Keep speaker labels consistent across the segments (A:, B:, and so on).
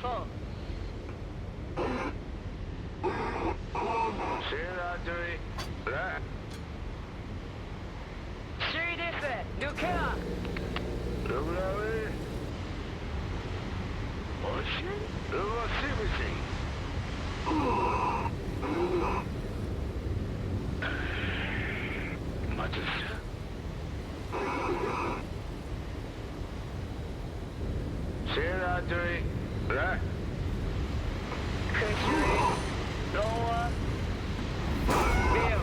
A: そうシェラドリラシーですルケアルブラウェおしルワシブシマジスシェラドリラgracefully soar feel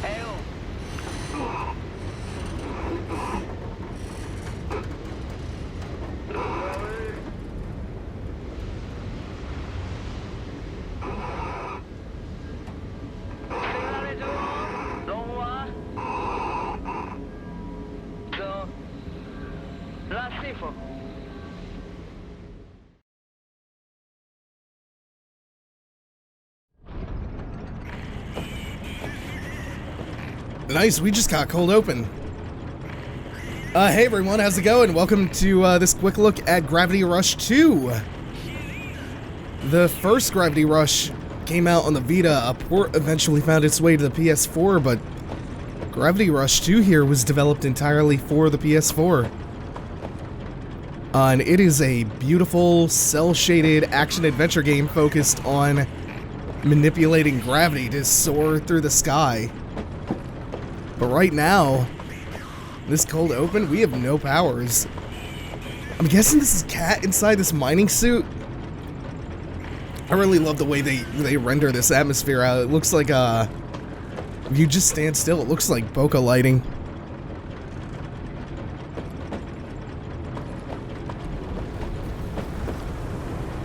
A: hail
B: Nice, we just got cold open. Hey everyone, how's it going? Welcome to this quick look at Gravity Rush 2. The first Gravity Rush came out on the Vita. A port eventually found its way to the PS4, but Gravity Rush 2 here was developed entirely for the PS4. And it is a beautiful, cel-shaded action-adventure game focused on manipulating gravity to soar through the sky. But right now, this cold open, we have no powers. I'm guessing this is Cat inside this mining suit. I really love the way they render this atmosphere out. It looks like, if you just stand still, it looks like bokeh lighting.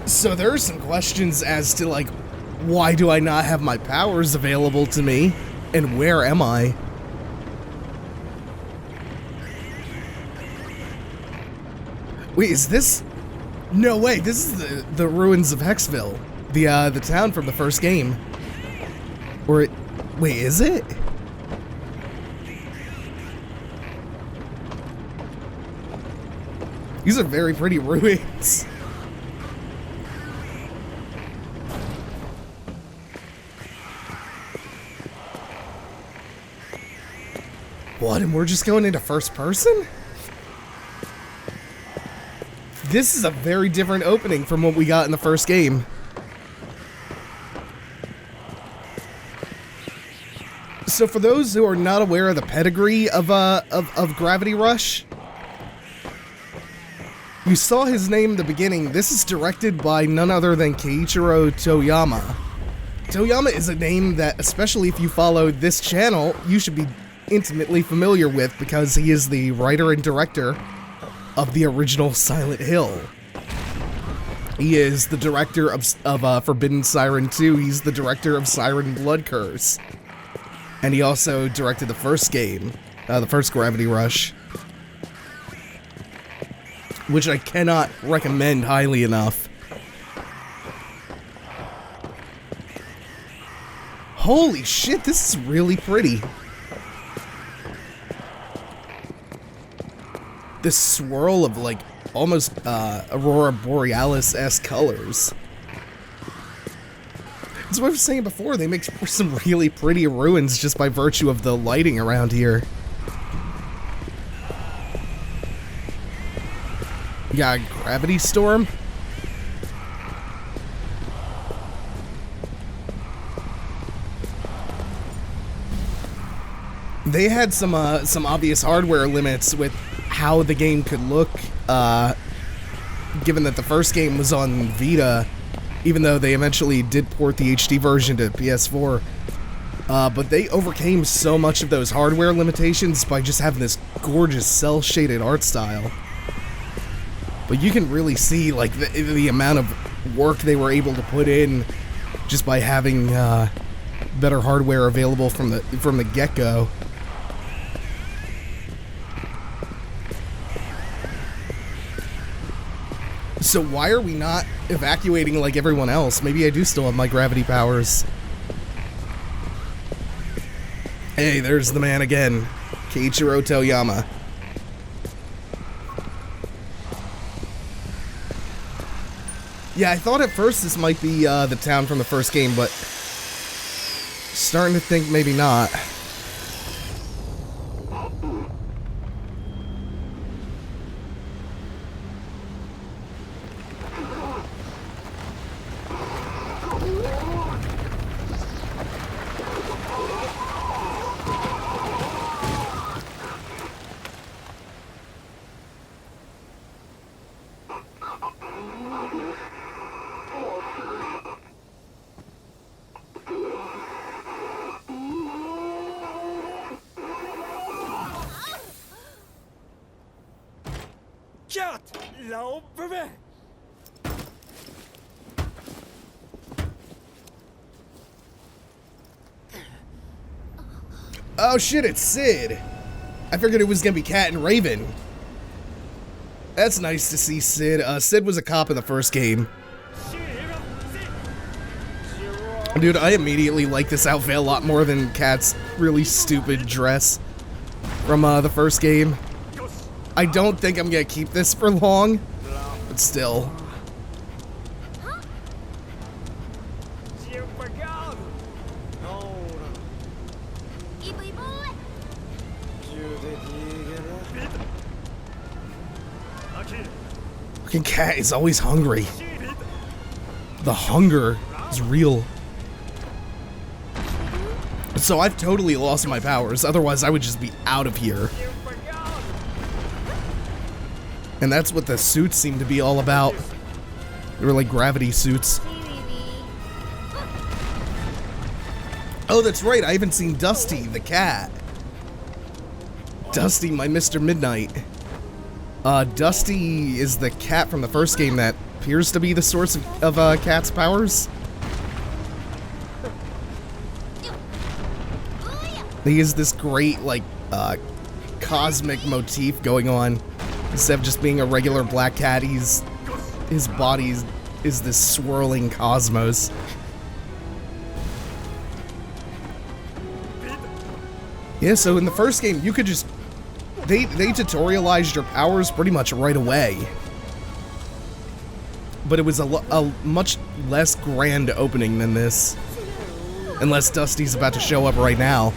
B: So there are some questions as to, like, why do I not have my powers available to me? And where am I? Wait, is this? No way, this is the ruins of Hexville. The town from the first game. Or it, wait, is it? These are very pretty ruins. What, and we're just going into first person? This is a very different opening from what we got in the first game. So for those who are not aware of the pedigree of Gravity Rush, you saw his name in the beginning. This is directed by none other than Keiichiro Toyama. Toyama is a name that, especially if you follow this channel, you should be intimately familiar with because he is the writer and director of the original Silent Hill. He is the director of Forbidden Siren 2. He's the director of Siren Blood Curse. And he also directed the first game, the first Gravity Rush, which I cannot recommend highly enough. Holy shit, this is really pretty. This swirl of, like, almost Aurora Borealis-esque colors. That's what I was saying before, they make for some really pretty ruins just by virtue of the lighting around here. Yeah, Gravity Storm. They had some obvious hardware limits with how the game could look, given that the first game was on Vita, even though they eventually did port the HD version to PS4. But they overcame so much of those hardware limitations by just having this gorgeous cel-shaded art style. But you can really see, like, the amount of work they were able to put in just by having better hardware available from the get-go. So why are we not evacuating like everyone else? Maybe I do still have my gravity powers. Hey, there's the man again. Keiichiro Toyama. Yeah, I thought at first this might be the town from the first game, but starting to think maybe not. Oh shit, it's Sid. I figured it was gonna be Cat and Raven. That's nice to see Sid. Sid was a cop in the first game. Dude, I immediately like this outfit a lot more than Cat's really stupid dress from the first game. I don't think I'm gonna keep this for long, but still. Fucking Cat is always hungry. The hunger is real. So I've totally lost my powers, otherwise I would just be out of here. And that's what the suits seem to be all about. They were like gravity suits. Oh, that's right, I haven't seen Dusty, the cat. Dusty, my Mr. Midnight. Dusty is the cat from the first game that appears to be the source of Cat's powers. He has this great, like, cosmic motif going on. Instead of just being a regular black cat, his body is this swirling cosmos. Yeah, so in the first game, you could just... They tutorialized your powers pretty much right away. But it was a much less grand opening than this. Unless Dusty's about to show up right now.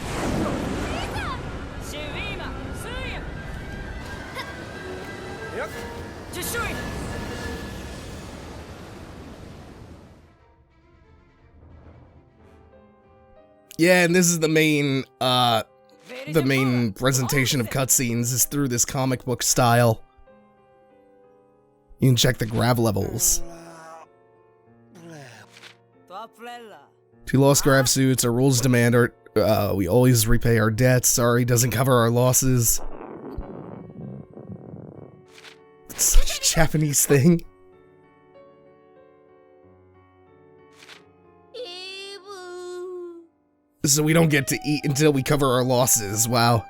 B: Yeah, and this is the main presentation of cutscenes is through this comic book style. You can check the grav levels. 2 lost grav suits, our rules demand we always repay our debts. Sorry, doesn't cover our losses. It's such a Japanese thing. So we don't get to eat until we cover our losses. Wow.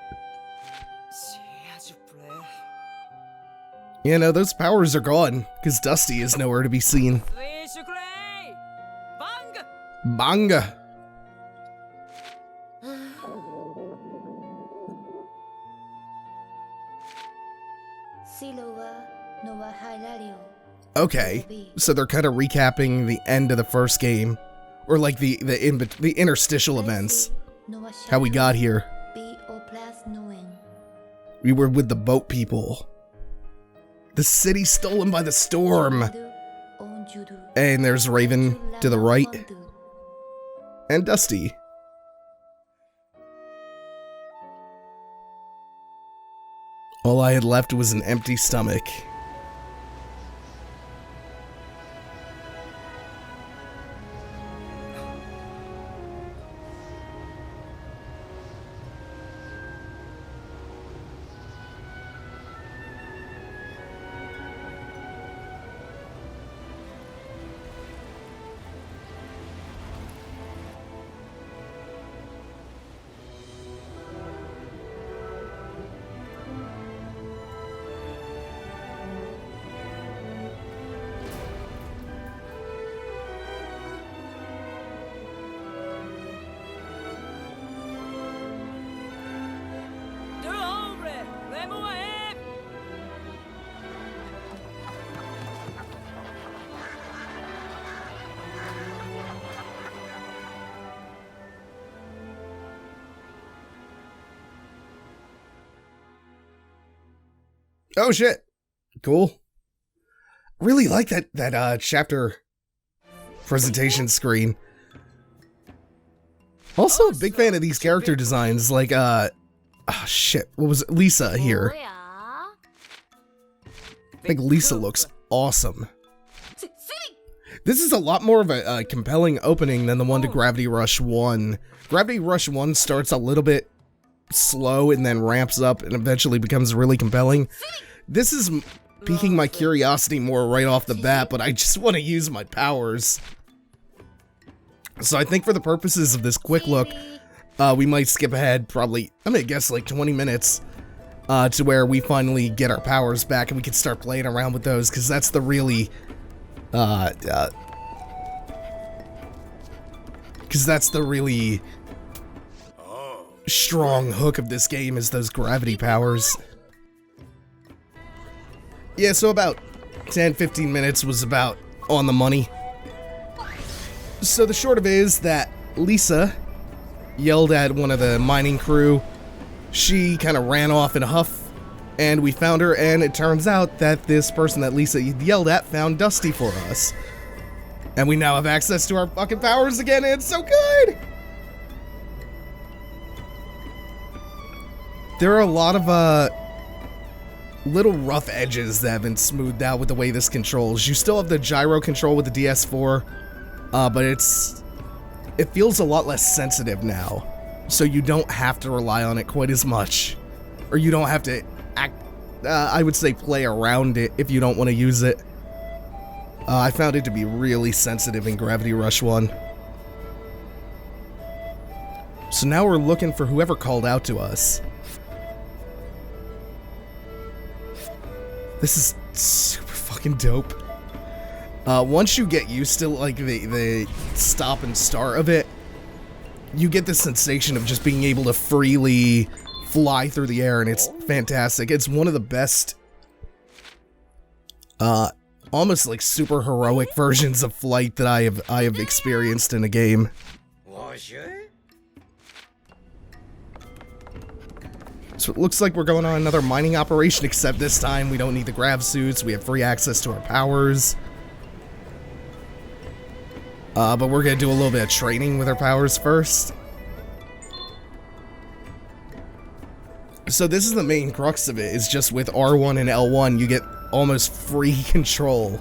B: Yeah, no, those powers are gone, because Dusty is nowhere to be seen. Banga! Okay, so they're kind of recapping the end of the first game. Or like the interstitial events. How we got here. We were with the boat people. The city stolen by the storm. And there's Raven to the right. And Dusty. All I had left was an empty stomach. Oh shit. Cool. Really like that chapter presentation screen. Also a big fan of these character designs, like oh shit, what was it? Lisa here. I think Lisa looks awesome. This is a lot more of a compelling opening than the one to Gravity Rush 1. Gravity Rush 1 starts a little bit slow and then ramps up and eventually becomes really compelling. This is piquing my curiosity more right off the bat, but I just want to use my powers. So I think for the purposes of this quick look, we might skip ahead probably, I'm gonna guess like 20 minutes to where we finally get our powers back and we can start playing around with those, because that's the really strong hook of this game, is those gravity powers. Yeah, so about 10-15 minutes was about on the money. So the short of it is that Lisa yelled at one of the mining crew. She kind of ran off in a huff, and we found her, and it turns out that this person that Lisa yelled at found Dusty for us. And we now have access to our fucking powers again, and it's so good! There are a lot of, little rough edges that have been smoothed out with the way this controls. You still have the gyro control with the DS4, but it feels a lot less sensitive now. So you don't have to rely on it quite as much. Or you don't have to I would say play around it if you don't want to use it. I found it to be really sensitive in Gravity Rush 1. So now we're looking for whoever called out to us. This is super fucking dope. Once you get used to like the stop and start of it, you get the sensation of just being able to freely fly through the air, and it's fantastic. It's one of the best, almost like super heroic versions of flight that I have experienced in a game. So it looks like we're going on another mining operation, except this time we don't need the grav suits. We have free access to our powers. But we're gonna do a little bit of training with our powers first. So this is the main crux of it, is just with R1 and L1 you get almost free control.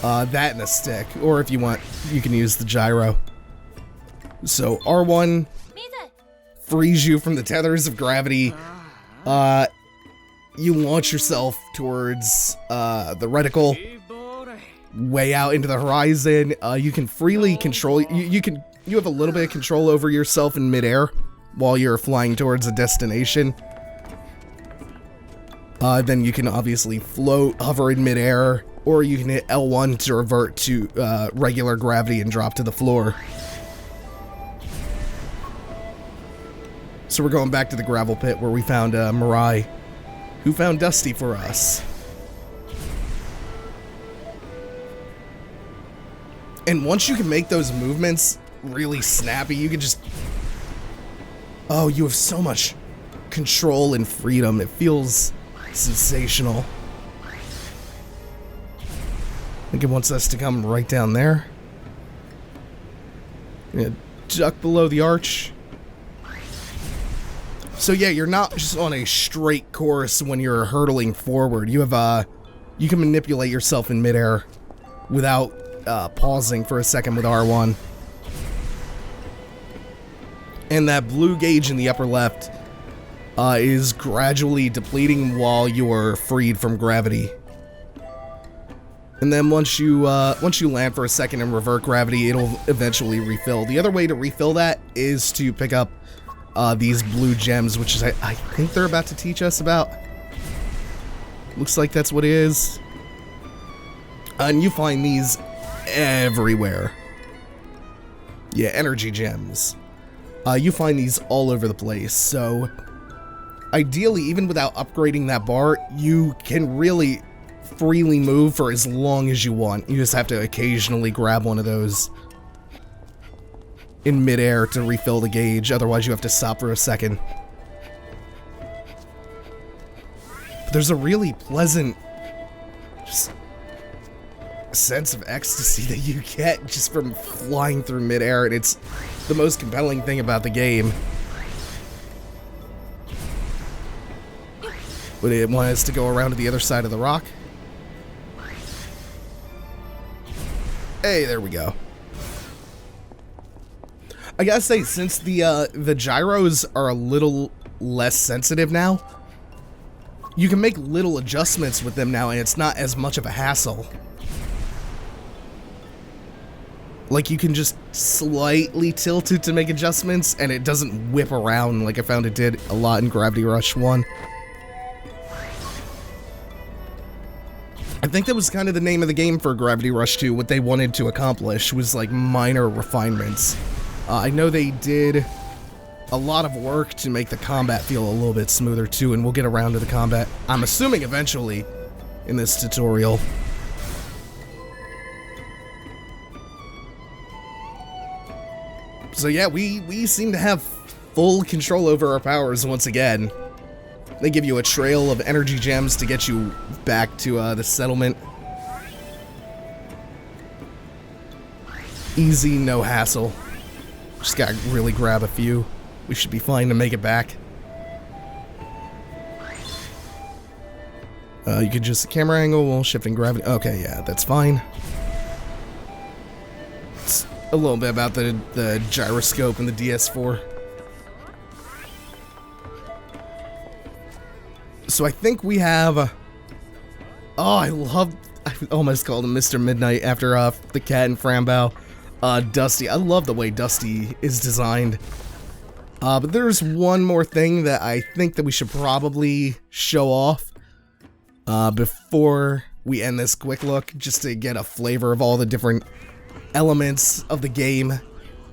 B: That and a stick, or if you want, you can use the gyro. So R1 frees you from the tethers of gravity. You launch yourself towards the reticle, way out into the horizon. You can freely control. You have a little bit of control over yourself in midair while you're flying towards a destination. Then you can obviously float, hover in midair, or you can hit L1 to revert to regular gravity and drop to the floor. So we're going back to the gravel pit where we found Mirai, who found Dusty for us. And once you can make those movements really snappy, you can just... Oh, you have so much control and freedom. It feels sensational. I think it wants us to come right down there. Yeah, duck below the arch. So yeah, you're not just on a straight course when you're hurtling forward. You have you can manipulate yourself in midair without pausing for a second with R1. And that blue gauge in the upper left is gradually depleting while you're freed from gravity. And then once you land for a second and revert gravity, it'll eventually refill. The other way to refill that is to pick up these blue gems, which is I think they're about to teach us about. Looks like that's what it is. And you find these everywhere. Yeah, energy gems. You find these all over the place, so ideally, even without upgrading that bar, you can really freely move for as long as you want. You just have to occasionally grab one of those in midair to refill the gauge, otherwise you have to stop for a second. But There's a really pleasant just sense of ecstasy that you get just from flying through midair, and it's the most compelling thing about the game. Would it want us to go around to the other side of the rock? Hey, there we go. I gotta say, since the gyros are a little less sensitive now, you can make little adjustments with them now, and it's not as much of a hassle. Like, you can just slightly tilt it to make adjustments, and it doesn't whip around like I found it did a lot in Gravity Rush 1. I think that was kind of the name of the game for Gravity Rush 2. What they wanted to accomplish was, like, minor refinements. I know they did a lot of work to make the combat feel a little bit smoother, too, and we'll get around to the combat, I'm assuming, eventually in this tutorial. So yeah, we seem to have full control over our powers once again. They give you a trail of energy gems to get you back to the settlement. Easy, no hassle. Just gotta really grab a few. We should be fine to make it back. You could just camera angle while shifting gravity. Okay, yeah, that's fine. It's a little bit about the gyroscope and the DS4. So I think we have... I almost called him Mr. Midnight after the cat and Frambow. Dusty. I love the way Dusty is designed. But there's one more thing that I think that we should probably show off before we end this quick look, just to get a flavor of all the different elements of the game,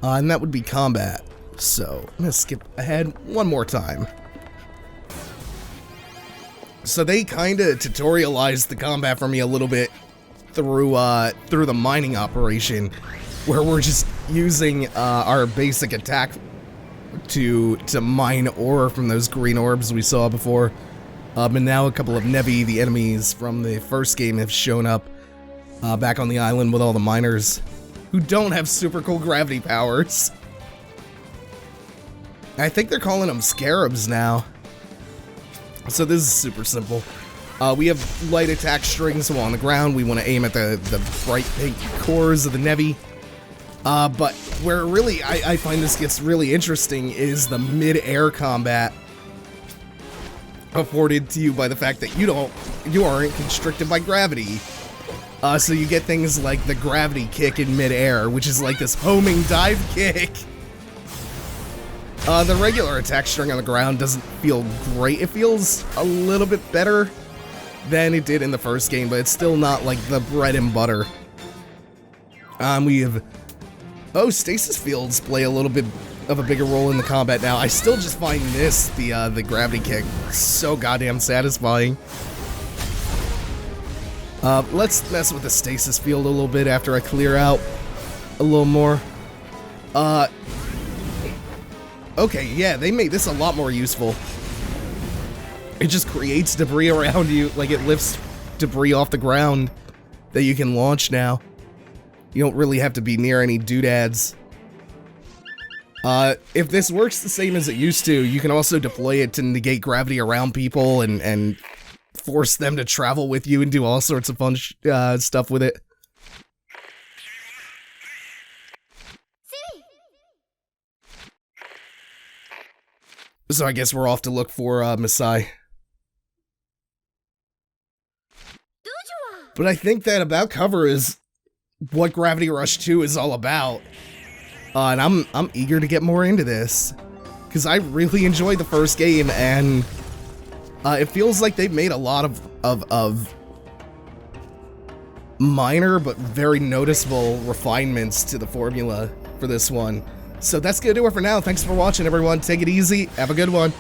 B: and that would be combat. So I'm gonna skip ahead one more time. So they kind of tutorialized the combat for me a little bit through the mining operation, where we're just using our basic attack to mine ore from those green orbs we saw before. And now a couple of Nevi, the enemies from the first game, have shown up back on the island with all the miners who don't have super cool gravity powers. I think they're calling them scarabs now. So this is super simple. We have light attack strings while on the ground. We want to aim at the bright pink cores of the Nevi. But where really I find this gets really interesting is the mid-air combat afforded to you by the fact that you aren't constricted by gravity. So you get things like the gravity kick in mid-air, which is like this homing dive kick. The regular attack string on the ground doesn't feel great. It feels a little bit better than it did in the first game, but it's still not like the bread and butter. We have... Oh, stasis fields play a little bit of a bigger role in the combat now. I still just find this, the gravity kick, so goddamn satisfying. Let's mess with the stasis field a little bit after I clear out a little more. Okay, yeah, they made this a lot more useful. It just creates debris around you, like it lifts debris off the ground that you can launch now. You don't really have to be near any doodads. If this works the same as it used to, you can also deploy it to negate gravity around people and force them to travel with you and do all sorts of fun stuff with it. So I guess we're off to look for Masai. But I think that about covers what Gravity Rush 2 is all about. And I'm eager to get more into this, because I really enjoyed the first game, and it feels like they've made a lot of minor but very noticeable refinements to the formula for this one. So that's gonna do it for now. Thanks for watching, everyone. Take it easy. Have a good one.